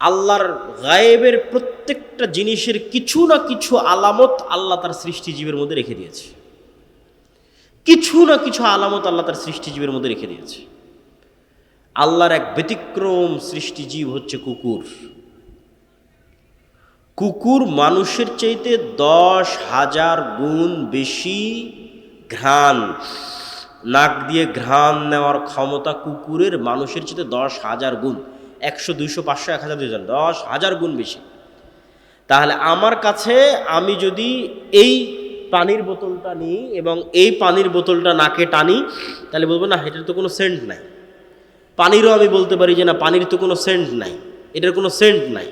আল্লাহর গায়েবের প্রত্যেকটা জিনিসের কিছু না কিছু আলামত আল্লাহ তার সৃষ্টিজীবের মধ্যে রেখে দিয়েছে। কিছু না কিছু আলামত আল্লাহ তার সৃষ্টিজীবের মধ্যে রেখে দিয়েছে। আল্লাহর এক ব্যতিক্রম সৃষ্টিজীব হচ্ছে কুকুর। কুকুর মানুষের চাইতে 10,000 গুণ বেশি ঘ্রাণ, নাক দিয়ে ঘ্রাণ নেওয়ার ক্ষমতা কুকুরের মানুষের চাইতে 10,000 গুণ, 100, 200, 500, 1000, 2000, 10,000 গুণ বেশি। তাহলে আমার কাছে আমি যদি এই পানির বোতলটা নিই এবং এই পানির বোতলটা নাকে টানি, তাহলে বলবো না এটার তো কোনো সেন্ট নাই। পানিরও আমি বলতে পারি যে না পানির তো কোনো সেন্ট নাই, এটার কোনো সেন্ট নাই।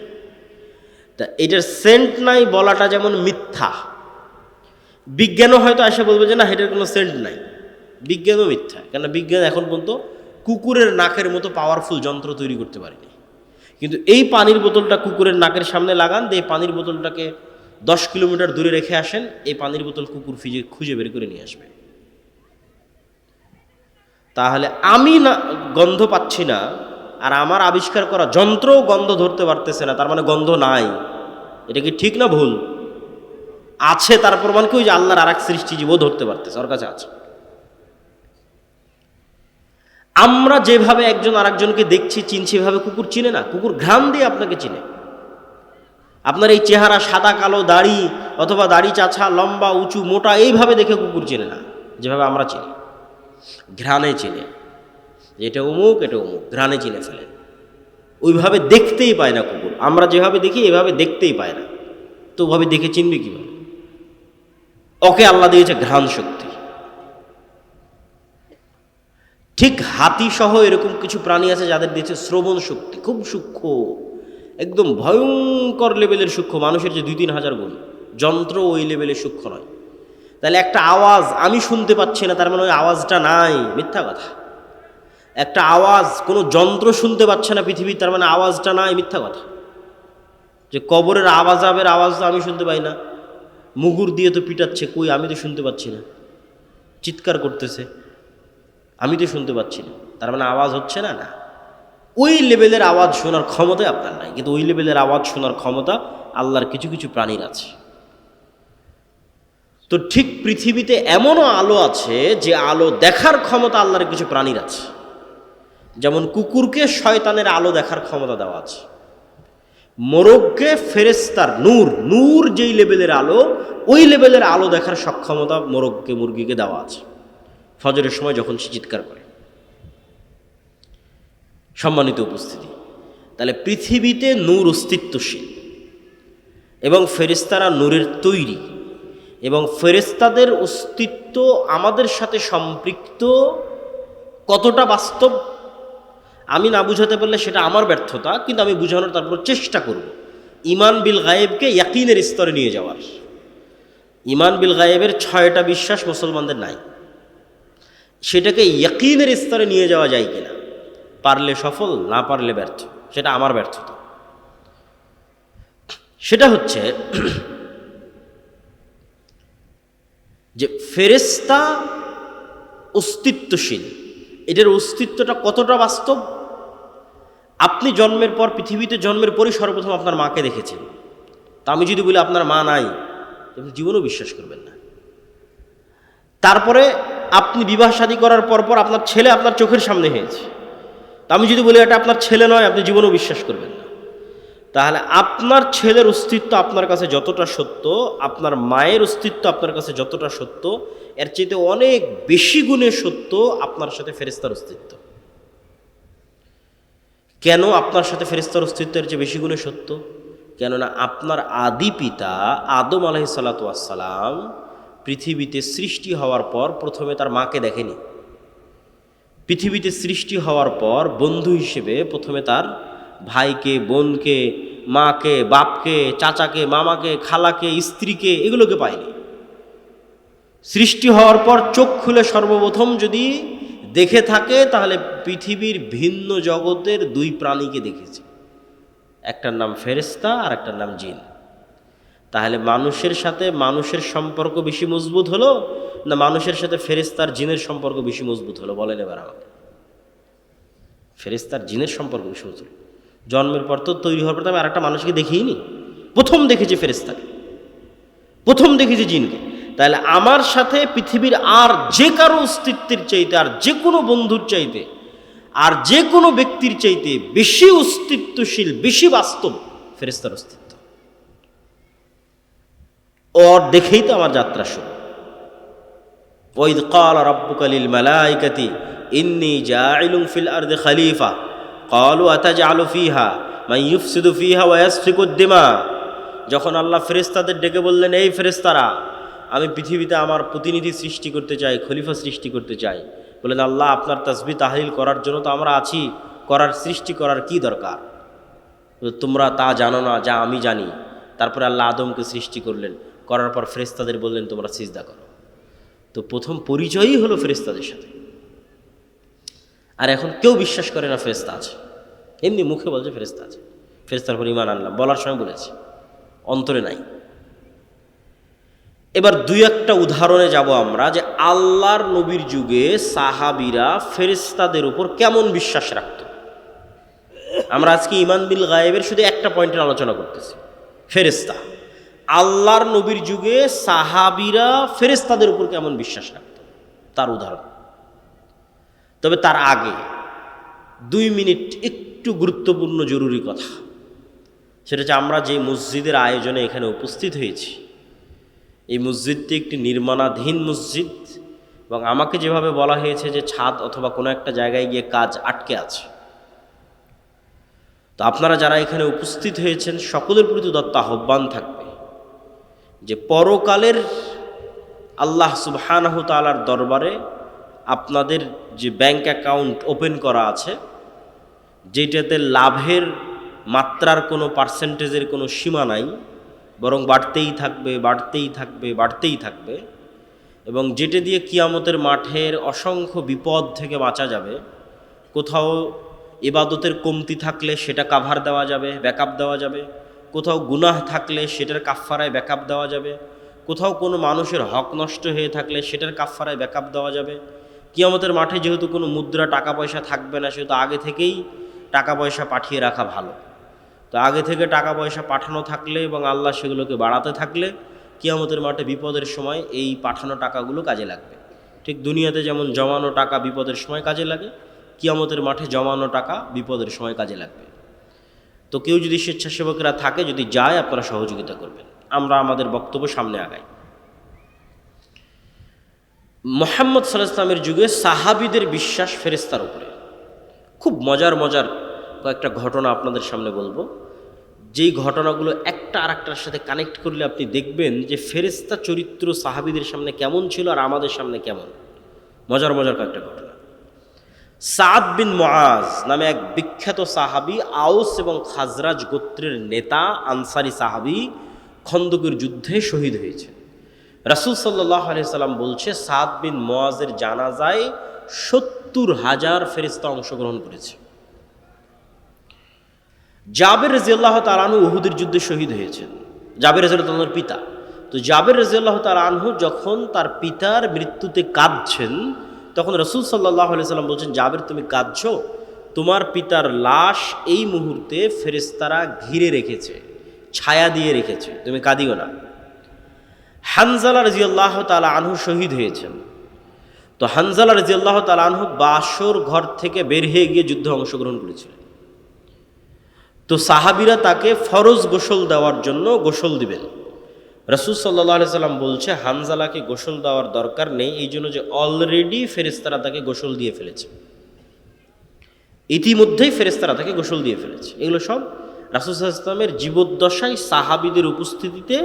তা এটার সেন্ট নাই বলাটা যেমন মিথ্যা, বিজ্ঞানও হয়তো এসে বলবে যে না এটার কোনো সেন্ট নাই, বিজ্ঞানও মিথ্যা। কেন বিজ্ঞান এখন পর্যন্ত কুকুরের নাকের মতো পাওয়ারফুল যন্ত্র তৈরি করতে পারেনি। কিন্তু এই পানির বোতলটা কুকুরের নাকের সামনে লাগান, দিয়ে পানির বোতলটাকে 10 কিলোমিটার দূরে রেখে আসেন, এই পানির বোতল কুকুর খুঁজে বের করে নিয়ে আসবে। তাহলে আমি না গন্ধ পাচ্ছি না, আর আমার আবিষ্কার করা যন্ত্রও গন্ধ ধরতে পারতেছে না, তার মানে গন্ধ নাই। এটা কি ঠিক না ভুল? আছে, তার প্রমাণ কি ওই যে আল্লাহর আর এক সৃষ্টিজীবও ধরতে পারতেছে, ওর কাছে আছে। আমরা যেভাবে একজন আরেকজনকে দেখছি চিনছি, এভাবে কুকুর চিনে না। কুকুর ঘ্রাণ দিয়ে আপনাকে চিনে। আপনার এই চেহারা, সাদা কালো দাড়ি, অথবা দাড়ি চাছা, লম্বা উঁচু মোটা, এইভাবে দেখে কুকুর চেনে না যেভাবে আমরা চিনি। ঘ্রাণে চিনে, এটা অমুক এটা অমুক, ঘ্রাণে চিনে ফেলে। ওইভাবে দেখতেই পায় না কুকুর। আমরা যেভাবে দেখি এভাবে দেখতেই পায় না, তো ওভাবে দেখে চিনবে কীভাবে? ওকে আল্লাহ দিয়েছে ঘ্রাণ শক্তি। ঠিক হাতি সহ এরকম কিছু প্রাণী আছে যাদের দিয়েছে শ্রবণ শক্তি, খুব সূক্ষ্ম, একদম ভয়ঙ্কর লেভেলের সূক্ষ্ম, মানুষের যে 2-3 হাজার গুণ। যন্ত্র ওই লেভেলে সূক্ষ্ম নয়। তাহলে একটা আওয়াজ আমি শুনতে পাচ্ছি না, তার মানে ওই আওয়াজটা নাই, মিথ্যা কথা। একটা আওয়াজ কোনো যন্ত্র শুনতে পাচ্ছে না পৃথিবীর, তার মানে আওয়াজটা নাই, মিথ্যা কথা। যে কবরের আওয়াজের আওয়াজ তো আমি শুনতে পাই না, মুগুর দিয়ে তো পিটাচ্ছে, কই আমি তো শুনতে পাচ্ছি না, চিৎকার করতেছে, আমি তো শুনতে পাচ্ছি না, তার মানে আওয়াজ হচ্ছে না। না, ওই লেভেলের আওয়াজ শোনার ক্ষমতাই আপনার নাই, কিন্তু ওই লেভেলের আওয়াজ শোনার ক্ষমতা আল্লাহর কিছু কিছু প্রাণীর আছে। তো ঠিক পৃথিবীতে এমনও আলো আছে যে আলো দেখার ক্ষমতা আল্লাহর কিছু প্রাণীর আছে। যেমন কুকুরকে শয়তানের আলো দেখার ক্ষমতা দেওয়া আছে, মোরগকে ফেরেশতার নূর, নূর যেই লেভেলের আলো, ওই লেভেলের আলো দেখার সক্ষমতা মোরগকে, মুরগিকে দেওয়া আছে ফজরের সময় যখন সে চিৎকার করে। সম্মানিত উপস্থিতি, তাহলে পৃথিবীতে নূর অস্তিত্বশীল এবং ফেরেশতারা নূরের তৈরি, এবং ফেরেশতাদের অস্তিত্ব আমাদের সাথে সম্পৃক্ত কতটা বাস্তব আমি না বুঝাতে পারলে সেটা আমার ব্যর্থতা, কিন্তু আমি বুঝানোর তারপর চেষ্টা করব। ঈমান বিল গায়েবকে ইয়াকিনের স্তরে নিয়ে যাওয়ার। ঈমান বিল গায়েবের 6টা বিশ্বাস মুসলমানদের নাই, সেটাকে ইয়াকিনের স্তরে নিয়ে যাওয়া যায় কিনা, পারলে সফল, না পারলে ব্যর্থ, সেটা আমার ব্যর্থতা। সেটা হচ্ছে যে ফেরেশতা অস্তিত্বশীল, এটার অস্তিত্বটা কতটা বাস্তব। আপনি জন্মের পর, পৃথিবীতে জন্মের পরই সর্বপ্রথম আপনার মাকে দেখেছেন। তা আমি যদি বলি আপনার মা নাই, আপনি জীবনেও বিশ্বাস করবেন না। তারপরে আপনি বিবাহ শাদী করার পর আপনার ছেলে আপনার চোখের সামনে হয়েছে, তা আমি যদি বলি এটা আপনার ছেলে নয়, আপনি জীবনেও বিশ্বাস করবেন না। তাহলে আপনার ছেলের অস্তিত্ব আপনার কাছে যতটা সত্য, আপনার মায়ের অস্তিত্ব আপনার কাছে যতটা সত্য, এর চাইতে অনেক বেশি গুণে সত্য আপনার সাথে ফেরেশতার অস্তিত্ব। কেন আপনার সাথে ফেরেশতার অস্তিত্ব এর চেয়ে বেশি গুণে সত্য? কেননা আপনার আদি পিতা আদম আলাইহিসসালাতু ওয়াসসালাম পৃথিবীতে সৃষ্টি হওয়ার পর প্রথমে তার মাকে দেখেনি। পৃথিবীতে সৃষ্টি হওয়ার পর বন্ধু হিসেবে প্রথমে তার ভাইকে, বোনকে, মাকে, বাপকে, চাচাকে, মামাকে, খালাকে, স্ত্রীকে, এগুলোকে পায়নি। সৃষ্টি হওয়ার পর চোখ খুলে সর্বপ্রথম যদি দেখে থাকে তাহলে পৃথিবীর ভিন্ন জগতের 2 প্রাণীকে দেখেছে, একটার নাম ফেরেশতা আর একটার নাম জিন। তাহলে মানুষের সাথে মানুষের সম্পর্ক বেশি মজবুত হলো, না মানুষের সাথে ফেরেশতার জিনের সম্পর্ক বেশি মজবুত হলো? বলেন এবার আমাকে। ফেরেশতার জিনের সম্পর্ক বেশি মজবুত। জন্মের পর তো তৈরি হওয়ার পর তো আমি আরেকটা মানুষকে দেখিনি, প্রথম দেখেছি ফেরেশতাকে, প্রথম দেখেছি জিনকে। তাহলে আমার সাথে পৃথিবীর আর যে কারো অস্তিত্বের চাইতে, আর যে কোনো বন্ধুর চাইতে, আর যে কোনো ব্যক্তির চাইতে বেশি অস্তিত্বশীল, বেশি বাস্তব ফেরেশতার অস্তিত্ব। ওর দেখেই তো আমার যাত্রা শুরু। ওয়াইদ ক্বালা রাব্বুকা লিল মালাইকাতি ইন্নী জাইলুন ফিল আরদি খলিফা ক্বালু আতাজআলু ফিহা মান ইউফসিদু ফিহা ওয়া ইয়াসফিকুদ দিমা। যখন আল্লাহ ফেরেশতাদের ডেকে বললেন, এই ফেরেশতারা, আমি পৃথিবীতে আমার প্রতিনিধি সৃষ্টি করতে চাই, খলিফা সৃষ্টি করতে চাই। বললেন, আল্লাহ আপনার তাসবিহ তাহলিল করার জন্য তো আমরা আছি, করার সৃষ্টি করার কি দরকার? তোমরা তা জানো না যা আমি জানি। তারপরে আল্লাহ আদমকে সৃষ্টি করলেন, করার পর ফেরেশতাদের বললেন তোমরা সিজদা করো। তো প্রথম পরিচয়ই হলো ফেরেশতাদের সাথে। আর এখন কেউ বিশ্বাস করে না ফেরেশতা আছে, এমনি মুখে বলছে ফেরেশতা আছে, ফেরেশতার উপর ঈমান আনলাম, বলার সময় বলেছি, অন্তরে নাই। এবার দুই একটা উদাহরণে যাব আমরা, যে আল্লাহর নবীর যুগে সাহাবীরা ফেরেশতাদের উপর কেমন বিশ্বাস রাখত। আমরা আজকে ঈমান বিল গায়েবের শুধু একটা পয়েন্টের আলোচনা করতেছি, ফেরেশতা। আল্লাহর নবীর যুগে সাহাবীরা ফেরেশতাদের উপর কেমন বিশ্বাস রাখত তার উদাহরণ। তবে তার আগে 2 মিনিট একটু গুরুত্বপূর্ণ জরুরি কথা, সেটা হচ্ছে আমরা যে মসজিদের আয়োজনে এখানে উপস্থিত হয়েছি, এই মসজিদটি একটি নির্মাণাধীন মসজিদ, এবং আমাকে যেভাবে বলা হয়েছে যে ছাদ অথবা কোনো একটা জায়গায় গিয়ে কাজ আটকে আছে। তো আপনারা যারা এখানে উপস্থিত হয়েছেন সকলের প্রতি দত্ত আহ্বান থাকবে যে পরকালের আল্লাহ সুবহানাহু তাআলার দরবারে আপনাদের যে ব্যাংক অ্যাকাউন্ট ওপেন করা আছে, যেটাতে লাভের মাত্রার কোনো পার্সেন্টেজের কোনো সীমা নাই, বরং বাড়তেই থাকবে, বাড়তেই থাকবে, বাড়তেই থাকবে, এবং যেটা দিয়ে কিয়ামতের মাঠের অসংখ্য বিপদ থেকে বাঁচা যাবে। কোথাও ইবাদতের কমতি থাকলে সেটা কাভার দেওয়া যাবে, ব্যাকআপ দেওয়া যাবে, কোথাও গুনাহ থাকলে সেটার কাফফারায় ব্যাকআপ দেওয়া যাবে, কোথাও কোনো মানুষের হক নষ্ট হয়ে থাকলে সেটার কাফফারায় ব্যাকআপ দেওয়া যাবে। কিয়ামতের মাঠে যেহেতু কোনো মুদ্রা টাকা পয়সা থাকবে না, সেহেতু আগে থেকেই টাকা পয়সা পাঠিয়ে রাখা ভালো। তো আগে থেকে টাকা পয়সা পাঠানো থাকলে এবং আল্লাহ সেগুলোকে বাড়াতে থাকলে কিয়ামতের মাঠে বিপদের সময় এই পাঠানো টাকাগুলো কাজে লাগবে। ঠিক দুনিয়াতে যেমন জমানো টাকা বিপদের সময় কাজে লাগে, কিয়ামতের মাঠে জমানো টাকা বিপদের সময় কাজে লাগবে। তো কেউ যদি স্বেচ্ছাসেবকরা থাকে, যদি যায়, আপনারা সহযোগিতা করবেন। আমরা আমাদের বক্তব্য সামনে আগাই। মুহাম্মদ সাল্লাল্লাহু আলাইহি ওয়াসাল্লামের যুগে সাহাবীদের বিশ্বাস ফেরেশতার উপরে। খুব মজার মজার কয়েকটা ঘটনা আপনাদের সামনে বলবো, যেই ঘটনাগুলো একটা আরেকটার সাথে কানেক্ট করলে আপনি দেখবেন যে ফেরেশতা চরিত্র সাহাবীদের সামনে কেমন ছিল আর আমাদের সামনে কেমন। মজার মজার কয়েকটা ঘটনা। সাদ বিন মুআজ নামে এক বিখ্যাত সাহাবী, আউস এবং খাজরাজ গোত্রের নেতা, আনসারি সাহাবী, খন্দকের যুদ্ধে শহীদ হয়েছে। রাসূল সাল্লাল্লাহু আলাইহি সাল্লাম বলছে, সাদ বিন মুআজের জানাজায় ৭০,০০০ ফেরেশতা অংশগ্রহণ করেছে। জাবের রাদিয়াল্লাহু তাআলা আনহু উহুদের যুদ্ধে শহীদ হয়েছেন, জাবের রাদিয়াল্লাহু তাআলার পিতা। তো জাবের রাদিয়াল্লাহু তাআলা আনহু যখন তার পিতার মৃত্যুতে কাঁদছেন, তখন রাসূল সাল্লাল্লাহু আলাইহি সাল্লাম বলছেন, জাবের তুমি কাঁদছো, তোমার পিতার লাশ এই মুহূর্তে ফেরেশতারা ঘিরে রেখেছে, ছায়া দিয়ে রেখেছে, তুমি কাঁদিও না। হানজালা রাদিয়াল্লাহু তাআলা আনহু শহীদ হয়েছেন। তো হানজালা রাদিয়াল্লাহু তাআলা আনহু বাসর ঘর থেকে বের হয়ে গিয়ে যুদ্ধে অংশগ্রহণ করেছিলেন। তো সাহাবীরা তাকে ফরজ গোসল দেওয়ার জন্য গোসল দিবেন। রাসূল সাল্লাল্লাহু আলাইহি সাল্লাম বলছে, হানজালাকে গোসল দেওয়ার দরকার নেই, এই জন্য যে অলরেডি ফেরেশতারা তাকে গোসল দিয়ে ফেলেছে, ইতিমধ্যেই ফেরেশতারা তাকে গোসল দিয়ে ফেলেছে। এগুলো সব রাসূল সাল্লাল্লাহু আলাইহি সাল্লামের জীবদ্দশায় সাহাবীদের উপস্থিতিতে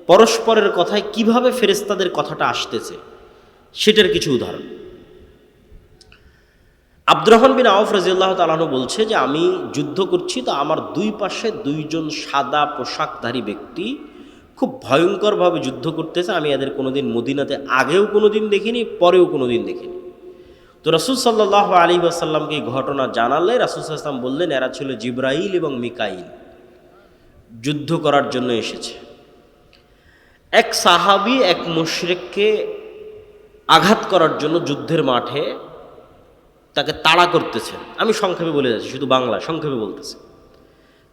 পরস্পরের কথায় কিভাবে ফেরেশতাদের কথাটা আসতেছে সেটার কিছু উদাহরণ। আব্দুর রহমান বিন আউফ রাদিয়াল্লাহু তাআলা আনহু বলছে যে আমি যুদ্ধ করছি, তো আমার দুই পাশে দুইজন সাদা পোশাকধারী ব্যক্তি খুব ভয়ঙ্করভাবে যুদ্ধ করতেছে। আমি এদের কোনোদিন মদিনাতে আগেও কোনোদিন দেখিনি, পরেও কোনোদিন দেখিনি। তো রাসূল সাল্লাল্লাহু আলাইহি ওয়াসাল্লামকে এই ঘটনা জানালে রাসূল সাল্লাল্লাহু আলাইহি ওয়াসাল্লাম বললেন, এরা ছিল জিবরাইল এবং মিকাইল, যুদ্ধ করার জন্য এসেছে। এক সাহাবী এক মুশরিককে আঘাত করার জন্য যুদ্ধের মাঠে তাকে তাড়া করতেছেন। আমি সংক্ষেপে বলে যাচ্ছি, শুধু বাংলা সংক্ষেপে বলতেছি।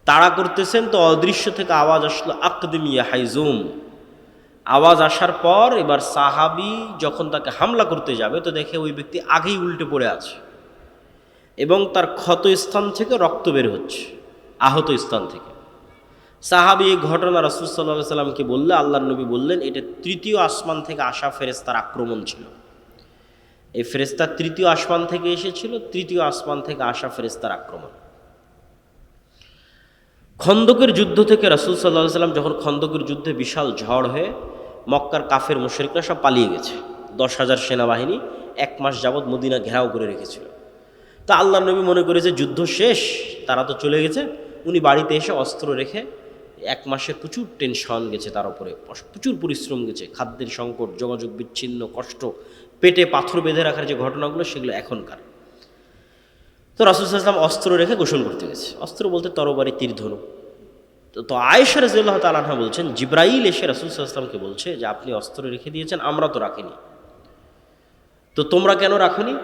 তাড়া করতেছেন, তো অদৃশ্য থেকে আওয়াজ আসলো, আকদিম ইয়া হাইজুম। আওয়াজ আসার পর এবার সাহাবী যখন তাকে হামলা করতে যাবে, তো দেখে ওই ব্যক্তি আগেই উল্টে পড়ে আছে এবং তার ক্ষত স্থান থেকে রক্ত বের হচ্ছে, আহত স্থান থেকে। সাহাবী এই ঘটনা রাসূল সাল্লাল্লাহু আলাইহি সাল্লামকে বললে, আল্লাহর নবী বললেন, এটা তৃতীয় আসমান থেকে আসা ফেরেশতার আক্রমণ ছিল। এই ফেরেশতা তৃতীয় আসমান থেকে এসেছিল, তৃতীয় আসমান থেকে আসা ফেরেশতার আক্রমণ। খন্দকের যুদ্ধ থেকে রাসূল সাল্লাল্লাহু আলাইহি সাল্লাম যখন খন্দকের যুদ্ধে বিশাল ঝড় হয়ে মক্কার কাফের মুশরিকরা সব পালিয়ে গেছে, 10,000 সেনাবাহিনী 1 মাস যাবৎ মদিনা ঘেরাও করে রেখেছিল। তা আল্লাহর নবী মনে করে যে যুদ্ধ শেষ, তারা তো চলে গেছে। উনি বাড়িতে এসে অস্ত্র রেখে 1 মাসের প্রচুর টেনশন গেছে, তার উপরে প্রচুর পরিশ্রম গেছে, খাদ্যের সংকট, যোগাযোগ বিচ্ছিন্ন, কষ্ট, পেটে পাথর বেঁধে রাখার যে ঘটনাগুলো, সেগুলো এখনকার। তো রাসূল সাল্লাল্লাহু আলাইহি ওয়াসাল্লাম অস্ত্র রেখে গোসল করতে গেছে। অস্ত্র বলতে তরবারি, তীর ধনুক। তো আয়েশা রাদিয়াল্লাহু তাআলা আনহা বলছেন, জিবরাইল এসে রাসূল সাল্লাল্লাহু আলাইহি ওয়াসাল্লামকে বলছে যে আপনি অস্ত্র রেখে দিয়েছেন, আমরা তো রাখিনি, তো তোমরা কেন রাখনি?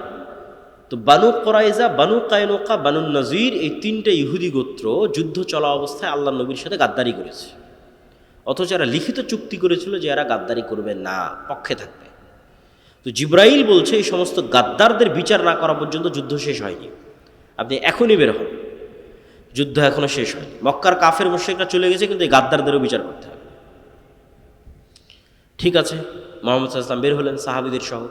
তো বানু কুরাইজা, বানু কায়নুকা, বানু নজির, এই 3টে ইহুদি গোত্র যুদ্ধ চলা অবস্থায় আল্লাহর নবীর সাথে গাদ্দারি করেছে, অথচ এরা লিখিত চুক্তি করেছিল যে এরা গাদ্দারি করবে না, পক্ষে থাকবে। তো জিবরাইল বলছে এই সমস্ত গাদ্দারদের বিচার না করা পর্যন্ত যুদ্ধ শেষ হয়নি, আপনি এখনই বের হন, যুদ্ধ এখনো শেষ হয়নি। মক্কার কাফের মুশরিকরা চলে গেছে, কিন্তু এই গাদ্দারদেরও বিচার করতে হবে। ঠিক আছে, মুহাম্মদ সাল্লাল্লাহু আলাইহি ওয়াসাল্লাম বের হলেন সাহাবীদের সহ।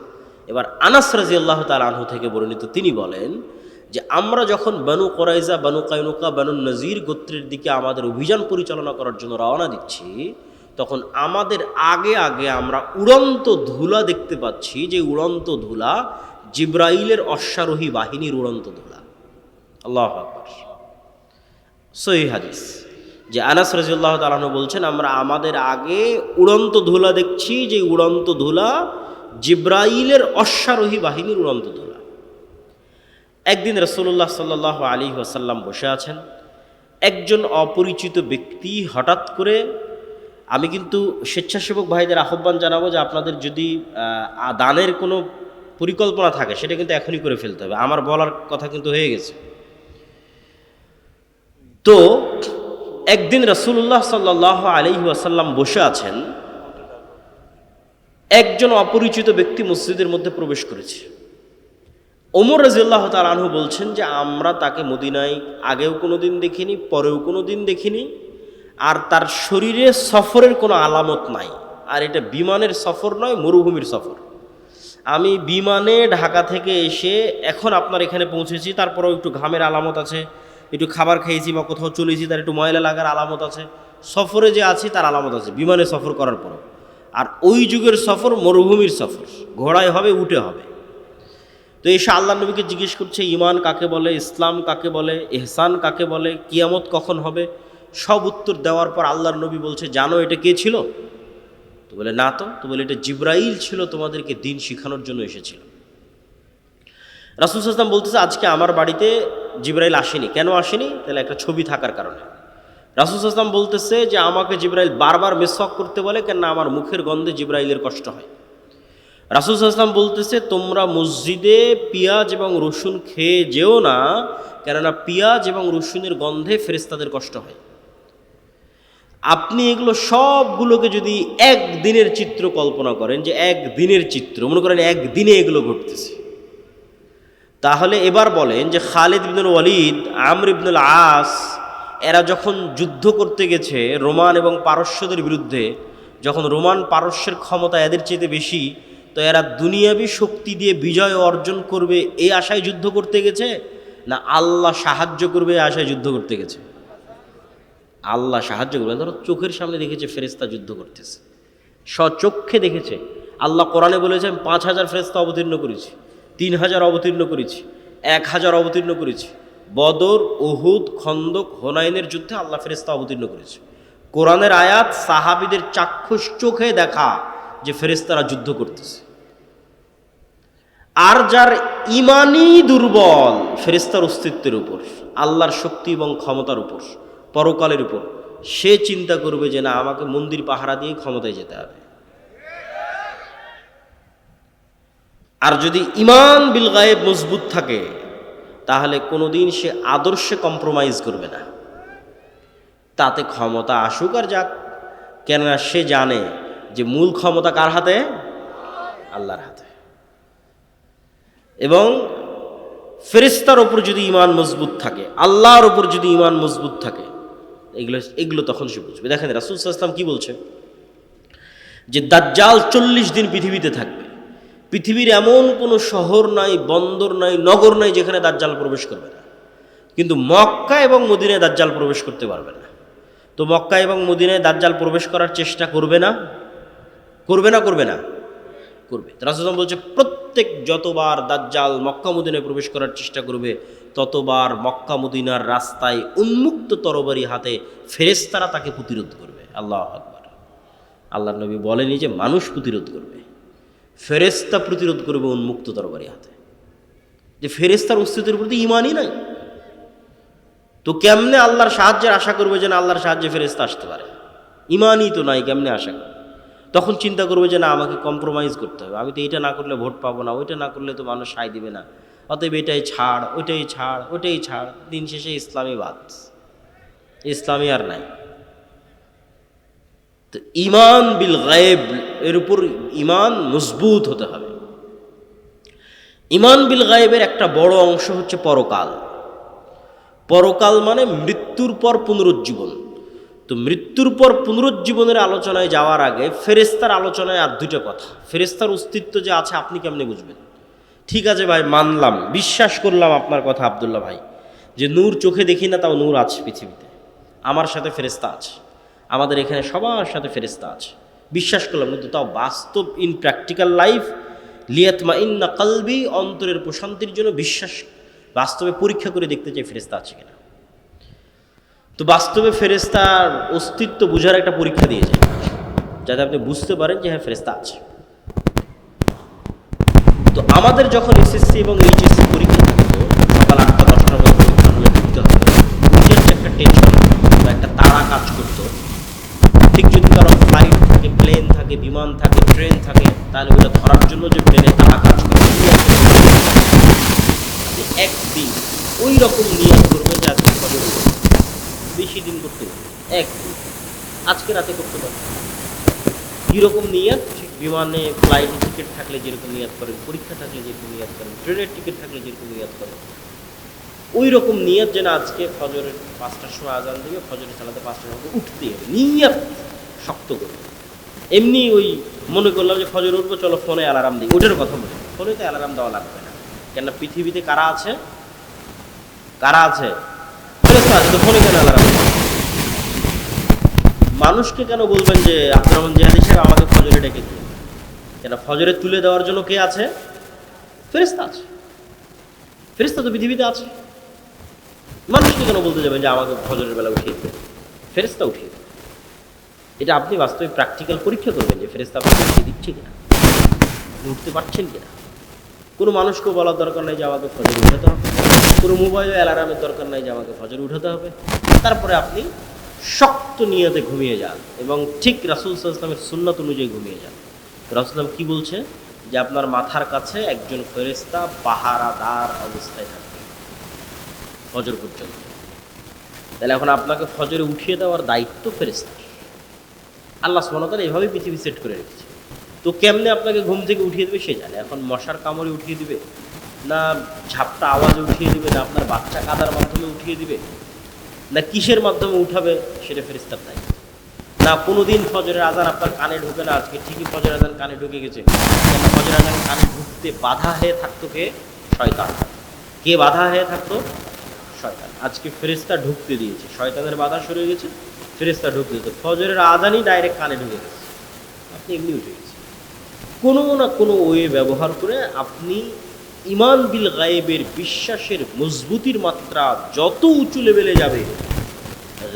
এবার আনাস রাদিয়াল্লাহু তাআলা আনহু থেকে বর্ণিত, তিনি বলেন যে আমরা যখন বানু কুরাইজা, বানু কায়নুকা, বানু নজির গোত্রের দিকে আমাদের অভিযান পরিচালনা করার জন্য রওনা দিচ্ছি, তখন আমাদের আগে আগে আমরা উড়ন্ত ধুলা দেখতে পাচ্ছি, যে উড়ন্ত ধুলা জিবরাইলের অশ্বারোহী বাহিনীর উড়ন্ত ধুলা। আল্লাহু আকবার। সহিহ হাদিস, যে আনাস রাদিয়াল্লাহু তাআলা আনহু বলছেন আমরা আমাদের আগে উড়ন্ত ধুলা দেখছি, যে উড়ন্ত ধুলা জিবরাইলের অশ্বারোহী বাহিনীর উড়ন্ত ধুলা। একদিন রাসূলুল্লাহ সাল্লাল্লাহু আলাইহি ওয়াসাল্লাম বসে আছেন, একজন অপরিচিত ব্যক্তি হঠাৎ করে, আমি কিন্তু স্বেচ্ছাসেবক ভাইদের আহ্বান জানাবো যে আপনাদের যদি দানের কোনো পরিকল্পনা থাকে সেটা কিন্তু এখনই করে ফেলতে হবে, আমার বলার কথা কিন্তু হয়ে গেছে। তো একদিন রাসূলুল্লাহ সাল্লাল্লাহু আলাইহি ওয়াসাল্লাম বসে আছেন, একজন অপরিচিত ব্যক্তি মসজিদের মধ্যে প্রবেশ করেছে। ওমর রাদিয়াল্লাহু তাআলা আনহু বলছেন যে আমরা তাকে মদিনায় আগেও কোনো দিন দেখিনি, পরেও কোনো দিন দেখিনি, আর তার শরীরে সফরের কোনো আলামত নাই। আর এটা বিমানের সফর নয়, মরুভূমির সফর। আমি বিমানে ঢাকা থেকে এসে এখন আপনার এখানে পৌঁছেছি, তারপরেও একটু ঘামের আলামত আছে, একটু খাবার খেয়েছি বা কোথাও চলেছি, তার একটু ময়লা লাগার আলামত আছে। সফরে যে আছি তার আলামত আছে বিমানে সফর করার পর। আর ওই যুগের সফর মরুভূমির সফর, ঘোড়ায় হবে, উঠে হবে। তো এসে আল্লাহ নবীকে জিজ্ঞেস করছে ঈমান কাকে বলে, ইসলাম কাকে বলে, ইহসান কাকে বলে, কিয়ামত কখন হবে। সব উত্তর দেওয়ার পর আল্লাহর নবী বলছে জানো এটা কে ছিল? তো বলে না। তো বলে এটা জিবরাইল ছিল, তোমাদেরকে দিন শিখানোর জন্য এসেছিল। রাসূল সাল্লাল্লাহু আলাইহি ওয়াসাল্লাম বলতেছে আজকে আমার বাড়িতে জিবরাইল আসেনি। কেন আসেনি? তাহলে একটা ছবি থাকার কারণে। রাসূল সাল্লাল্লাহু আলাইহি ওয়াসাল্লাম বলতেছে যে আমাকে জিবরাইল বারবার মিসওয়াক করতে বলে, কেন আমার মুখের গন্ধে জিবরাইলের কষ্ট হয়। রাসূল সাল্লাল্লাহু আলাইহি ওয়াসাল্লাম বলতেছে তোমরা মসজিদে পেঁয়াজ এবং রসুন খেয়ে যেও না, কেননা পেঁয়াজ এবং রসুনের গন্ধে ফেরেশতাদের কষ্ট হয়। আপনি এগুলো সবগুলোকে যদি একদিনের চিত্র কল্পনা করেন, যে একদিনের চিত্র মনে করেন একদিনে এগুলো ঘটতেছে, তাহলে এবার বলেন যে খালিদ ইবনুল ওয়ালিদ, আমর ইবনুল আস, এরা যখন যুদ্ধ করতে গেছে রোমান এবং পারস্যদের বিরুদ্ধে, যখন রোমান পারস্যের ক্ষমতা এদের চেয়ে বেশি, তো এরা দুনিয়াবী শক্তি দিয়ে বিজয় অর্জন করবে এই আশায় যুদ্ধ করতে গেছে, না আল্লাহ সাহায্য করবে এই আশায় যুদ্ধ করতে গেছে? আল্লাহ সাহায্য করবে। ধরো চোখের সামনে দেখেছে ফেরেশতা যুদ্ধ করতেছে, স্বচক্ষে দেখেছে। আল্লাহ কোরআনে বলেছে আমি 5,000 ফেরেশতা অবতীর্ণ করেছি, 3,000 অবতীর্ণ করেছি, 1,000 অবতীর্ণ করেছি। বদর, উহুদ, খন্দক, হুনাইনের যুদ্ধে আল্লাহ ফেরেশতা অবতীর্ণ করেছে। কোরআনের আয়াত সাহাবীদের চাক্ষুষ চোখে দেখা যে ফেরেশতারা যুদ্ধ করতেছে। আর যার ইমানই দুর্বল ফেরেশতার অস্তিত্বের উপর, আল্লাহর শক্তি এবং ক্ষমতার উপর, পরকালের উপর, সে চিন্তা করবে যে না আমাকে মন্দির পাহারা দিয়ে ক্ষমতায় যেতে হবে। আর যদি ইমান বিল গায়েব মজবুত থাকে, তাহলে কোনোদিন সে আদর্শে কম্প্রোমাইজ করবে না। তাতে ক্ষমতা আসুক আর যাক, কেননা সে জানে যে মূল ক্ষমতা কার হাতে? আল্লাহর হাতে। এবং ফেরেশতার ওপর যদি ঈমান মজবুত থাকে, আল্লাহর ওপর যদি ঈমান মজবুত থাকে, এগুলো তখন সে বুঝবে। দেখেন রাসূল সাল্লাল্লাহু আলাইহি ওয়াসাল্লাম কি বলছে, যে দাজ্জাল 40 দিন পৃথিবীতে থাকবে। পৃথিবীর এমন কোনো শহর নাই, বন্দর নাই, নগর নাই যেখানে দাজ্জাল প্রবেশ করবে না। কিন্তু মক্কা এবং মদিনায় দাজ্জাল প্রবেশ করতে পারবে না। তো মক্কা এবং মদিনায় দাজ্জাল প্রবেশ করার চেষ্টা করবে না? করবে না? করবে না? করবে। রাসূল সাল্লাল্লাহু আলাইহি ওয়াসাল্লাম বলছে, প্রত্যেক যতবার দাজ্জাল মক্কা মদিনায় প্রবেশ করার চেষ্টা করবে, ততবার মক্কা মদিনার রাস্তায় উন্মুক্ত তরবারি হাতে ফেরেশতারা তাকে প্রতিরোধ করবে। আল্লাহু আকবার। আল্লাহর নবী বলেনি যে মানুষ প্রতিরোধ করবে, ফেরেশতা প্রতিরোধ করবে উন্মুক্ত তরবারি হাতে। যে ফেরেশতার অস্তিত্বের প্রতি ঈমানই নাই, তো কেমনে আল্লাহর সাহায্যের আশা করবে যে না আল্লাহর সাহায্যে ফেরেশতা আসতে পারে? ঈমানই তো নাই, কেমনে আশা করবে? তখন চিন্তা করবে যে না আমাকে কম্প্রোমাইজ করতে হবে, আমি তো এটা না করলে ভোট পাবো না, ওইটা না করলে তো মানুষ সায় দিবে না, অতএব এটাই ছাড়, ওইটাই ছাড়, ওইটাই ছাড়। দিন শেষে ইসলামী বাদ, ইসলামী আর নাই। তো ঈমান বিল গায়েব, এর উপর ঈমান মজবুত হতে হবে। ঈমান বিল গায়েবের একটা বড় অংশ হচ্ছে পরকাল। পরকাল মানে মৃত্যুর পর পুনরুজ্জীবন। তো মৃত্যুর পর পুনরুজ্জীবনের আলোচনায় যাওয়ার আগে ফেরেশতার আলোচনায় আর দুইটা কথা। ফেরেশতার অস্তিত্ব যে আছে আপনি কেমনে বুঝবেন? ঠিক আছে ভাই, মানলাম, বিশ্বাস করলাম আপনার কথা আব্দুল্লাহ ভাই, যে নূর চোখে দেখি না, তাও নূর আছে পৃথিবীতে, আমার সাথে ফেরেশতা আছে, আমাদের এখানে সবার সাথে ফেরেশতা আছে, বিশ্বাস করলাম, কিন্তু তাও বাস্তব ইন প্র্যাকটিক্যাল লাইফ লিয়াতমাইন্না কলবি, অন্তরের প্রশান্তির জন্য বিশ্বাস বাস্তবে পরীক্ষা করে দেখতে চাই ফেরেশতা আছে কিনা। তো বাস্তবে ফেরেশতার অস্তিত্ব বোঝার একটা পরীক্ষা দিয়ে যায়, যাতে আপনি বুঝতে পারেন যে হ্যাঁ ফেরেশতা আছে। তো আমাদের যখন এসএসসি এবং এইচএসসি পরীক্ষা থাকতো, সকাল 8টা 10টার মধ্যে পরীক্ষা হলে ঢুকতে হবে, নিজের যে একটা টেনশন বা একটা তাড়া কাজ করতো, ঠিক যদি কারো ফ্লাইট থাকে, প্লেন থাকে, বিমান থাকে, ট্রেন থাকে, তাহলে ওটা ধরার জন্য যে প্লেনে তাড়া কাজ করে, একদিন ওই রকম নিয়ত করবে যে আজকে ফজর, বেশি দিন করতে পারবে, একদিন আজকে রাতে করতে পারবে। কীরকম নিয়ত? বিমানে ফ্লাইটে টিকিট থাকলে যেরকম নিয়ত করেন, পরীক্ষা থাকলে যেরকম নিয়ত করেন, ট্রেনের টিকিট থাকলে যেরকম নিয়ত করেন, ওই রকম নিয়ত যেন আজকে ফজরের 5টার সময় আজান দেবে, ফজরের সালাতে 5টার মধ্যে উঠতে হবে, নিয়ত শক্ত করে। এমনি ওই মনে করলাম যে ফজর উঠবো, চলো ফোনে অ্যালার্ম দিই, ওটার কথা বলি, ফোনে তো অ্যালার্ম দেওয়া লাগবে না, কেননা পৃথিবীতে কারা আছে? কারা আছে? ফেরেশতা আছে, তো ফোনে কেন অ্যালার্ম? মানুষকে কেন বলবেন যে আব্দুর রহমান জিহাদি সাহেব আমাকে ফজরে ডেকে দিন? কেন ফজরে তুলে দেওয়ার জন্য কে আছে? ফেরেশতা আছে। ফেরেশতা তো পৃথিবীতে আছে, মানুষকে কেন বলতে যাবেন যে আমাকে ফজরের বেলা উঠিয়ে দেবে? ফেরেশতা উঠিয়ে দেবে। এটা আপনি বাস্তবে প্র্যাকটিক্যাল পরীক্ষা করবেন যে ফেরেশতা আপনাকে উঠিয়ে দিচ্ছে কিনা, উঠতে পারছেন কিনা। কোনো মানুষকেও বলার দরকার নেই যে আমাকে ফজরে উঠাতে হবে, কোনো মোবাইলে অ্যালার্মের দরকার নাই যে আমাকে ফজরে উঠাতে হবে। তারপরে আপনি শক্ত নিয়তে ঘুমিয়ে যান এবং ঠিক রাসূল সাল্লাল্লাহু আলাইহি ওয়াসাল্লামের সুন্নাত অনুযায়ী ঘুমিয়ে যান। রাসূল কি বলছে? যে আপনার মাথার কাছে একজন ফেরেশতা পাহারাদার অবস্থায় থাকবে ফজর পর্যন্ত। তাহলে এখন আপনাকে ফজরে উঠিয়ে দেওয়ার দায়িত্ব ফেরেশতার। আল্লাহ সুবহানাহু ওয়া তাআলা এভাবেই পৃথিবী সেট করে রেখেছে। তো কেমনে আপনাকে ঘুম থেকে উঠিয়ে দেবে সে জানে। এখন মশার কামড়ে উঠিয়ে দিবে, না ঝাপটা আওয়াজে উঠিয়ে দিবে, না আপনার বাচ্চা কাদার মাধ্যমে উঠিয়ে দিবে, না কিসের মাধ্যমে উঠাবে, সেটা ফেরেশতার দায়িত্ব। না কোনো দিন ফজরের আজান আপনার কানে ঢুকে না, আজকে ঠিকই ফজরের আজান কানে ঢুকে গেছে, কেন ফজরের আজান কানে ঢুকতে বাধা হয়ে থাকতো কে? শয়তান। কে বাধা হয়ে থাকতো? শয়তান। আজকে ফেরেশতা ঢুকতে দিয়েছে, শয়তানের বাধা সরে গেছে, ফেরেশতা ঢুকতে দিত, ফজরের আজানই ডাইরেক্ট কানে ঢুকে গেছে, আপনি এমনি উঠে গেছে। কোনো না কোনো ওয়ে ব্যবহার করে আপনি ঈমান বিল গায়েবের বিশ্বাসের মজবুতির মাত্রা যত উঁচু লেভেলে যাবে,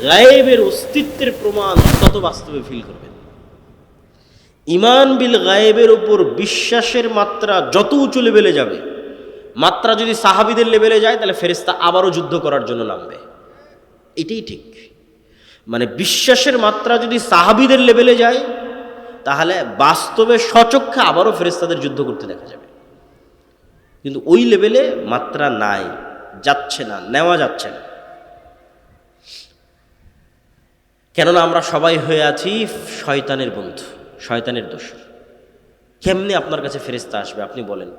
গায়েবের অস্তিত্বের প্রমাণ তত বাস্তবে ফিল করবেন। ঈমান বিল গায়েবের উপর বিশ্বাসের মাত্রা যত উঁচু লেভেলে যাবে, মাত্রা যদি সাহাবীদের লেভেলে যায়, তাহলে ফেরেশতা আবারও যুদ্ধ করার জন্য নামবে। এটাই ঠিক। মানে বিশ্বাসের মাত্রা যদি সাহাবীদের লেভেলে যায়, তাহলে বাস্তবে সচক্ষে আবারও ফেরেশতাদের যুদ্ধ করতে দেখা যাবে। কিন্তু ওই লেভেলে মাত্রা নাই, যাচ্ছে না, নেওয়া যাচ্ছে না। কেননা আমরা সবাই হয়ে আছি শয়তানের বন্ধু, শয়তানের দোসর। কেমনি আপনার কাছে ফেরেশতা আসবে আপনি বলেন?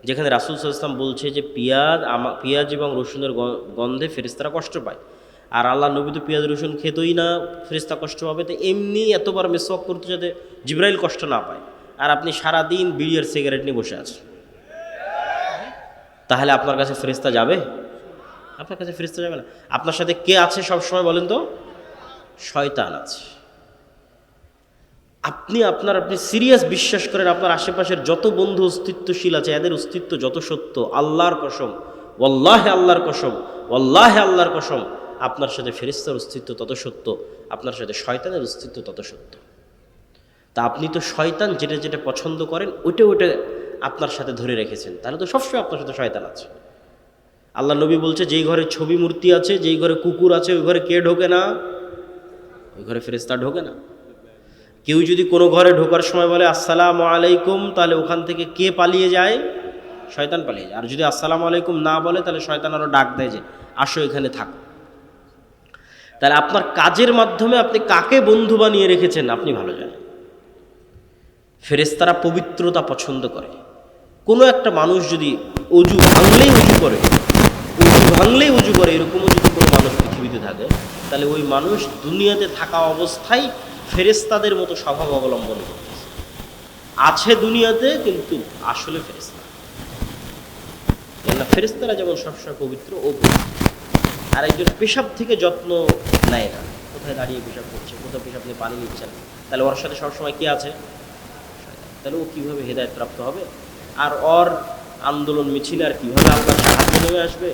যেখানে রাসূল সাল্লাল্লাহু আলাইহি ওয়াসাল্লাম বলছে যে পেঁয়াজ এবং রসুনের গন্ধে ফেরেশতারা কষ্ট পায়, আর আল্লাহ নবী তো পেঁয়াজ রসুন খেতই না, ফেরেশতা কষ্ট পাবে। তো এমনি এতবার মেসওয়াক করতে যাতে জিবরাইল কষ্ট না পায়, আর আপনি সারাদিন বিড়ি আর সিগারেট নিয়ে বসে আছেন, তাহলে আপনার কাছে ফেরেশতা যাবে? আপনার কাছে ফেরেশতা যাবে না। আপনার সাথে কে আছে সব সময় বলেন তো? শয়তান আছে। আপনি সিরিয়াস বিশ্বাস করেন আপনার আশেপাশের যত বন্ধু অস্তিত্বশীল আছে এদের অস্তিত্ব যত সত্য, আল্লাহর কসম, ওয়াল্লাহি আল্লাহর কসম, ওয়াল্লাহি আল্লাহর কসম, আপনার সাথে ফেরেশতার অস্তিত্ব তত সত্য, আপনার সাথে শয়তানের অস্তিত্ব তত সত্য। তা আপনি তো শয়তান যেটা যেটা পছন্দ করেন ওইটা ওইটা আপনার সাথে ধরে রেখেছেন, তাহলে তো সবসময় আপনার সাথে শয়তান আছে। আল্লাহ নবী বলছে যেই ঘরে ছবি মূর্তি আছে, যেই ঘরে কুকুর আছে, ওই ঘরে কে ঢোকে না? ওই ঘরে ফেরেশতা ঢোকে না। কেউ যদি কোনো ঘরে ঢোকার সময় বলে আসসালামু আলাইকুম, তাহলে ওখান থেকে কে পালিয়ে যায়? শয়তান পালিয়ে যায়। আর যদি আসসালামু আলাইকুম না বলে তাহলে শয়তান আরও ডাক দেয় যে আসো এখানে থাকো। তাহলে আপনার কাজের মাধ্যমে আপনি কাকে বন্ধু বানিয়ে রেখেছেন আপনি ভালো জানেন। ফেরেশতারা পবিত্রতা পছন্দ করে। কোনো একটা মানুষ যদি অজু ভাঙলেই উজু করে এরকমও যদি কোনো মানুষ পৃথিবীতে থাকে, তাহলে ওই মানুষ দুনিয়াতে থাকা অবস্থায় ফেরেশতাদের মতো স্বভাব অবলম্বন করতেছে, আছে দুনিয়াতে কিন্তু আসলে ফেরেশতা। কেননা ফেরেশতারা যেমন সবসময় পবিত্র ও পবিত্র। আর একজন পেশাব থেকে যত্ন নেয় না, কোথায় দাঁড়িয়ে পেশাব করছে, কোথায় পেশাব নিয়ে পানি নিচ্ছেন, তাহলে ওর সাথে সবসময় কে আছে? তাহলে ও কীভাবে হেদায়েত প্রাপ্ত হবে? আর ওর আন্দোলন মিছিলে আর কীভাবে আল্লাহর সাহায্য নেমে আসবে?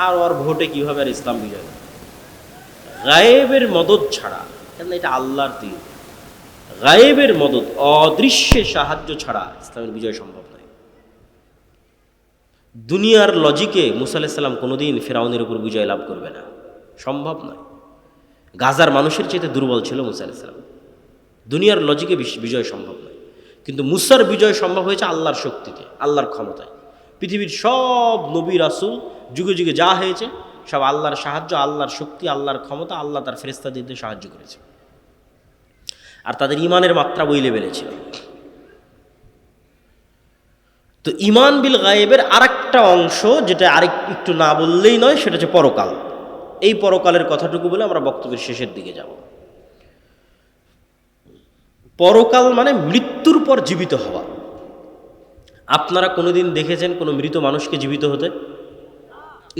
আর ওর ভোটে কীভাবে আর ইসলাম বিজয় হবে? গায়েবের মদদ ছাড়া, কেন এটা আল্লাহর দিন, গায়েবের মদদ, অদৃশ্যে সাহায্য ছাড়া ইসলামের বিজয় সম্ভব নয়। দুনিয়ার লজিকে মুসা আলাইহিস সালাম কোনোদিন ফেরাউনের উপর বিজয় লাভ করবে না, সম্ভব নয়। গাজার মানুষের চেয়ে দুর্বল ছিল মুসা আলাইহিস সালাম, দুনিয়ার লজিকে বিজয় সম্ভব নয়। কিন্তু মুসার বিজয় সম্ভব হয়েছে আল্লাহর শক্তিতে, আল্লাহর ক্ষমতায়। পৃথিবীর সব নবী রাসূল যুগে যুগে যা হয়েছে সব আল্লাহর সাহায্য, আল্লাহর শক্তি, আল্লাহর ক্ষমতা, আল্লাহ তার ফেরেশতাদের সাহায্য করেছে। আর তাদের ইমানের মাত্রা ওই লেভেলে ছিল। তো ইমান বিল গায়েবের আরেকটা অংশ যেটা একটু না বললেই নয়, সেটা হচ্ছে পরকাল। এই পরকালের কথাটুকু বলে আমরা বক্তব্যের শেষের দিকে যাব। পরকাল মানে মৃত্যুর পর জীবিত হওয়া। আপনারা কোনোদিন দেখেছেন কোনো মৃত মানুষকে জীবিত হতে?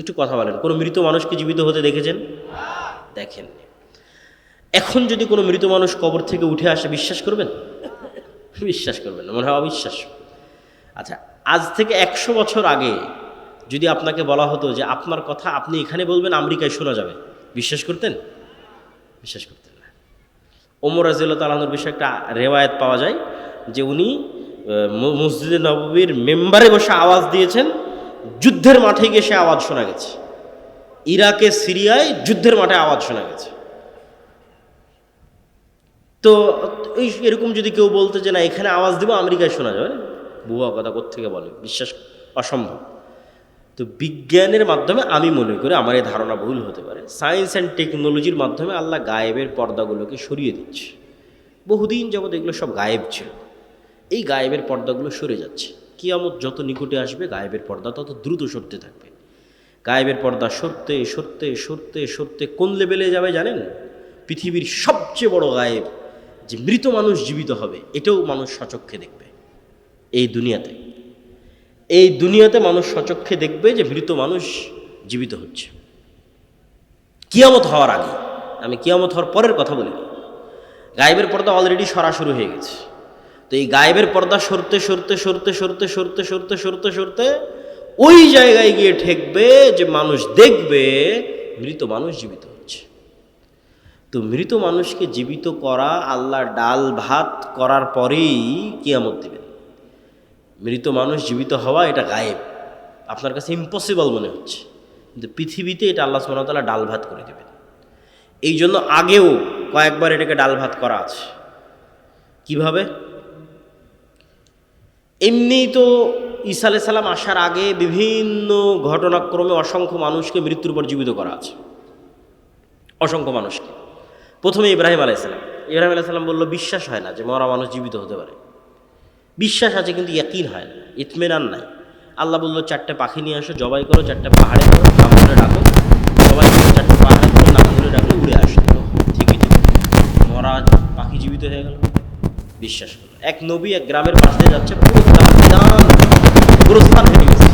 একটু কথা বলেন, কোনো মৃত মানুষকে জীবিত হতে দেখেছেন? দেখেন। এখন যদি কোনো মৃত মানুষ কবর থেকে উঠে আসে বিশ্বাস করবেন? বিশ্বাস করবেন না, মনে হয় অবিশ্বাস। আচ্ছা, আজ থেকে 100 বছর আগে যদি আপনাকে বলা হতো যে আপনার কথা আপনি এখানে বলবেন আমেরিকায় শোনা যাবে, বিশ্বাস করতেন? বিশ্বাস করতেন না। ওমর রাদিয়াল্লাহু তাআলা আনহুর বিষয়ে একটা রেওয়ায়েত পাওয়া যায় যে উনি মসজিদে নববীর মেম্বারে বসে আওয়াজ দিয়েছেন, যুদ্ধের মাঠে গিয়ে সে আওয়াজ শোনা গেছে। ইরাকে সিরিয়ায় যুদ্ধের মাঠে আওয়াজ শোনা গেছে। তো এরকম যদি কেউ বলতে যে না এখানে আওয়াজ দিব আমেরিকায় শোনা যাবে, বুয়া কথা কোত্থেকে বলে, বিশ্বাস অসম্ভব। তো বিজ্ঞানের মাধ্যমে আমি মনে করি, আমার এই ধারণা ভুল হতে পারে, সায়েন্স অ্যান্ড টেকনোলজির মাধ্যমে আল্লাহ গায়েবের পর্দাগুলোকে সরিয়ে দিচ্ছে। বহুদিন যাবৎ এগুলো সব গায়েব ছিল, এই গায়েবের পর্দাগুলো সরে যাচ্ছে। কিয়ামত যত নিকটে আসবে গায়েবের পর্দা তত দ্রুত সরতে থাকবে। গায়েবের পর্দা সরতে সরতে সরতে সরতে কোন লেভেলে যাবে জানেন? পৃথিবীর সবচেয়ে বড় গায়েব যে মৃত মানুষ জীবিত হবে, এটাও মানুষ সচক্ষে দেখবে। এই দুনিয়াতে মানুষ সচক্ষে দেখবে যে মৃত মানুষ জীবিত হচ্ছে। কিয়ামত হওয়ার আগে, আমি কিয়ামত হওয়ার পরের কথা বলিনি। গায়েবের পর্দা অলরেডি সরা শুরু হয়ে গেছে। তো এই গায়েবের পর্দা সরতে সরতে সরতে সরতে সরতে সরতে সরতে সরতে ওই জায়গায় গিয়ে ঠেকবে যে মানুষ দেখবে মৃত মানুষ জীবিত হচ্ছে। তো মৃত মানুষকে জীবিত করা, আল্লাহ ডাল ভাত করার পরেই কিয়ামত দিবেন। মৃত মানুষ জীবিত হওয়া এটা গায়েব, আপনার কাছে ইম্পসিবল মনে হচ্ছে, কিন্তু পৃথিবীতে এটা আল্লাহ সুবহানাহু ওয়া তাআলা ডাল ভাত করে দেবেন। এই জন্য আগেও কয়েকবার এটাকে ডাল ভাত করা আছে। কিভাবে? এমনিই তো ঈসা আলাইহিস সালাম আসার আগে বিভিন্ন ঘটনাক্রমে অসংখ্য মানুষকে মৃত্যুর পর জীবিত করা আছে, অসংখ্য মানুষকে। প্রথমে ইব্রাহিম আলাইসাল্লাম বলল, বিশ্বাস হয় না যে মরা মানুষ জীবিত হতে পারে। বিশ্বাস আছে কিন্তু ইয়াকিন হয় না, ইতমেনান নাই। আল্লাহ বললো 4টে পাখি নিয়ে আসো, জবাই করো, 4টে পাহাড়ে করো, নাম ধরে ডাকো, জবাই করো, 4টে পাহাড়ে করো, নাম ধরে ডাকলে উড়ে আসো। ঠিকই তো, মরা পাখি জীবিত হয়ে গেল। বিশ্বাস করলো। এক নবী এক গ্রামের পাশ দিয়ে যাচ্ছে, পুরো গ্রাম গোরস্থান হয়ে গেছে,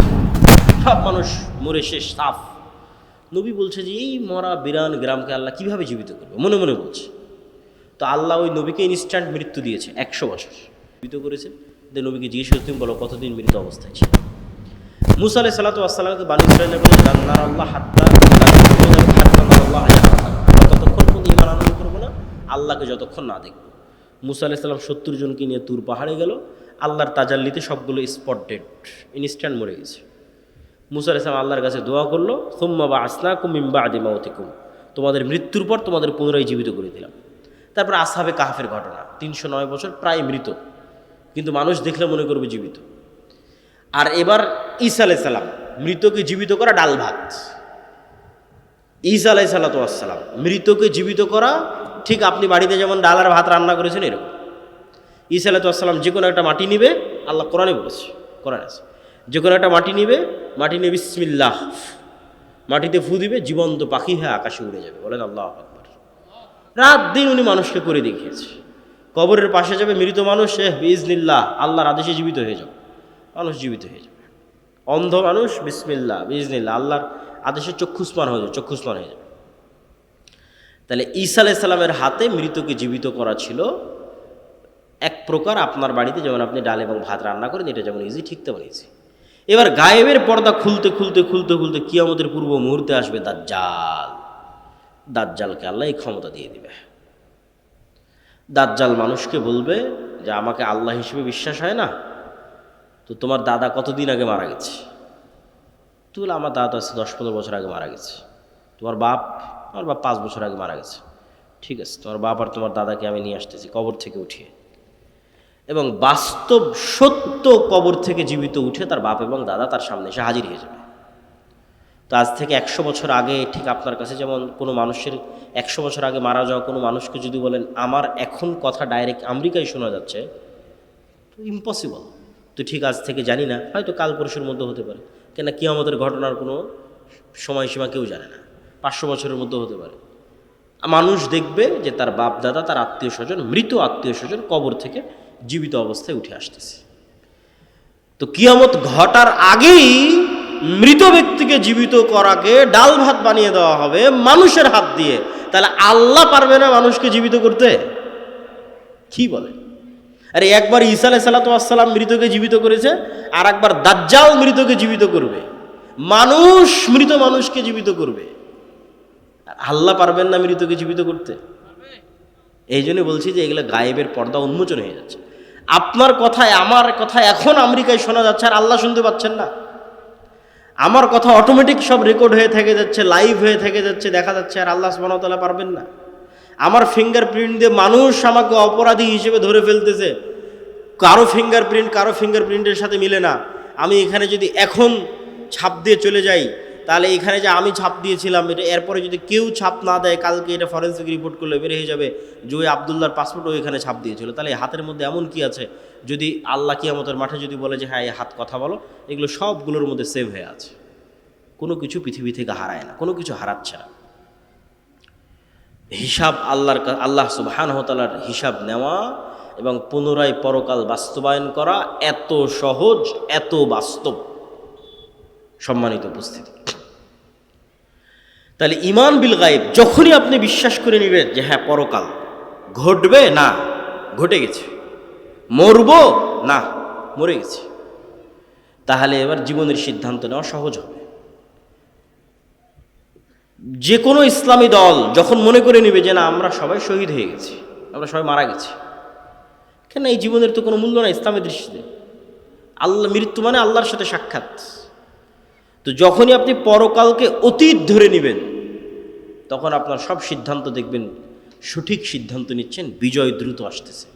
সব মানুষ মরে শেষ, সাফ। নবী বলছে যে এই মরা বিরান গ্রামকে আল্লাহ কিভাবে জীবিত করবে, মনে মনে বলছে। তো আল্লাহ ওই নবীকে ইনস্ট্যান্ট মৃত্যু দিয়েছে, 100 বছর জীবিত করেছে। নবীকে জিজ্ঞেস করতে, তুমি বলো কতদিন মৃত অবস্থায় ছিল। মুসা আলাইহিস সালাতু ওয়াস সালামকে বানী ইসরাঈল বলে, জান্নার আল্লাহ হাত্তা ততক্ষণ কোন ঈমান আনয়ন করবো না আল্লাহকে যতক্ষণ না দেখব। মুসা আলাইহিস সালাম 70 জনকে নিয়ে তুর পাহাড়ে গেল, আল্লাহর তাজাল্লিতে সবগুলো স্পট ডেড, ইনস্ট্যান্ট মরে গেছে। মুসা আলাইহিস সালাম আল্লাহর কাছে দোয়া করলো, সুম্মা বা'আসনাকুম মিন বা'দি মাউতিকুম, তোমাদের মৃত্যুর পর তোমাদের পুনরায় জীবিত করে দিলাম। তারপর আসহাবে কাহফের ঘটনা, 309 বছর প্রায় মৃত, কিন্তু মানুষ দেখলে মনে করবে জীবিত। আর এবার ঈসা আলাইহিস সালাম, মৃতকে জীবিত করা ডাল ভাত। ঈসা আলাইহিস সালাম মৃতকে জীবিত করা, ঠিক আপনি বাড়িতে যেমন ডাল আর ভাত রান্না করেছেন এরকম। ঈসা আলাইহিস সালাম যে কোনো একটা মাটি নিবে, আল্লাহ কোরআনে বলেছে, কোরআন আছে, যে কোনো একটা মাটি নিবে, মাটি নিয়ে বিসমিল্লাহ, মাটিতে ফু দিবে, জীবন্ত পাখি হয়ে আকাশে উড়ে যাবে। বলেন আল্লাহু আকবার। রাত দিন উনি মানুষকে করে দেখিয়েছে। কবরের পাশে যাবে মৃত মানুষ, বিইজনিল্লাহ, আল্লাহর আদেশে জীবিত হয়ে যাবে, মানুষ জীবিত হয়ে যাবে। অন্ধ মানুষ, বিসমিল্লাহ বিইজনিল্লাহ, আল্লাহর আদেশে চক্ষুষ্মান হয়ে যাবে, চক্ষুষ্মান হয়ে যাবে। তাহলে ঈসা আলাইহিস সালামের হাতে মৃতকে জীবিত করা ছিল এক প্রকার আপনার বাড়িতে যেমন আপনি ডাল এবং ভাত রান্না করেন, এটা যেমন ইজি, ঠিক তেমন ইজি। এবার গায়েবের পর্দা খুলতে খুলতে খুলতে খুলতে কিয়ামতের পূর্ব মুহূর্তে আসবে দাজ্জাল। দাজ্জালকে আল্লাহ এই ক্ষমতা দিয়ে দিবে। দাজ্জাল মানুষকে বলবে যে আমাকে আল্লাহ হিসেবে বিশ্বাস হয় না, তো তোমার দাদা কতদিন আগে মারা গেছে? তো বলে আমার দাদা আছে 10-15 বছর আগে মারা গেছে। তোমার বাপ? আমার বাপ 5 বছর আগে মারা গেছে। ঠিক আছে, তোমার বাপ আর তোমার দাদাকে আমি নিয়ে আসতেছি কবর থেকে উঠিয়ে। এবং বাস্তব সত্য কবর থেকে জীবিত উঠে তার বাপ এবং দাদা তার সামনে এসে হাজির হয়ে যাবে। তো আজ থেকে 100 বছর আগে ঠিক আপনার কাছে যেমন কোনো মানুষের 100 বছর আগে মারা যাওয়া কোনো মানুষকে যদি বলেন আমার এখন কথা ডাইরেক্ট আমেরিকায় শোনা যাচ্ছে, তো ইম্পসিবল। তো ঠিক আজ থেকে জানি না, হয়তো কাল পরশুর মধ্যে হতে পারে, কেন কি আমাদের ঘটনার কোনো সময়সীমা কেউ জানে না, 500 বছরের মধ্যে হতে পারে। মানুষ দেখবে যে তার বাপ দাদা, তার আত্মীয় স্বজন, মৃত আত্মীয় স্বজন কবর থেকে জীবিত অবস্থায় উঠে আসতেছে। তো কিয়ামত ঘটার আগেই মৃত ব্যক্তিকে জীবিত করাকে ডাল ভাত বানিয়ে দেওয়া হবে মানুষের হাত দিয়ে। তাহলে আল্লাহ পারবে না মানুষকে জীবিত করতে? কি বলে? আরে একবার ঈসা আলাইহিস সালাম মৃতকে জীবিত করেছে, আর একবার দাজ্জাল মৃতকে জীবিত করবে, মানুষ মৃত মানুষকে জীবিত করবে। আল্লাহ পারবেন না মৃতকে জীবিত করতে? এই জন্য বলছি যে এগুলো গায়েবের পর্দা উন্মোচন হয়ে যাচ্ছে। আপনার কথায় আমার কথা এখন আমেরিকায় শোনা যাচ্ছে আর আল্লাহ শুনতে পাচ্ছেন না। আমার কথা অটোমেটিক সব রেকর্ড হয়ে থেকে যাচ্ছে, লাইভ হয়ে থেকে যাচ্ছে, দেখা যাচ্ছে, আর আল্লাহ সুবহানাহু ওয়া তাআলা পারবেন না? আমার ফিঙ্গারপ্রিন্ট দিয়ে মানুষ আমাকে অপরাধী হিসেবে ধরে ফেলতেছে, কারো ফিঙ্গারপ্রিন্টের সাথে মিলে না। আমি এখানে যদি এখন ছাপ দিয়ে চলে যাই, তাহলে এখানে যে আমি ছাপ দিয়েছিলাম এটা, এরপরে যদি কেউ ছাপ না দেয়, কালকে এটা ফরেন্সিক রিপোর্ট করলে বের হয়ে যাবে যে ওই আবদুল্লাহর পাসপোর্টও এখানে ছাপ দিয়েছিল। তাহলে এই হাতের মধ্যে এমন কি আছে, যদি আল্লাহ কিয়ামতের মাঠে যদি বলে যে হ্যাঁ এই হাত কথা বলো, এগুলো সবগুলোর মধ্যে সেভ হয়ে আছে। কোনো কিছু পৃথিবী থেকে হারায় না, কোনো কিছু হারাচ্ছে না। হিসাব আল্লাহ সুবহানাহু ওয়া তাআলার হিসাব নেওয়া এবং পুনরায় পরকাল বাস্তবায়ন করা এত সহজ, এত বাস্তব। সম্মানিত উপস্থিতি, তাহলে ঈমান বিল গায়ব যখনই আপনি বিশ্বাস করে নেবেন যে হ্যাঁ পরকাল ঘটবে, না ঘটে গেছে, মরব না মরে গেছে, তাহলে এবার জীবনের সিদ্ধান্ত নেওয়া সহজ হবে। যে কোনো ইসলামী দল যখন মনে করে নেবে যে না আমরা সবাই শহীদ হয়ে গেছি, আমরা সবাই মারা গেছি, কেন এই জীবনের তো কোনো মূল্য নাই ইসলামের দৃষ্টিতে। আল্লাহ, মৃত্যু মানে আল্লাহর সাথে সাক্ষাৎ। তো যখনই আপনি পরকালকে অতীত ধরে নেবেন, তখন আপনার সব সিদ্ধান্ত দেখবেন সঠিক সিদ্ধান্ত নিচ্ছেন, বিজয় দ্রুত আসতেছে।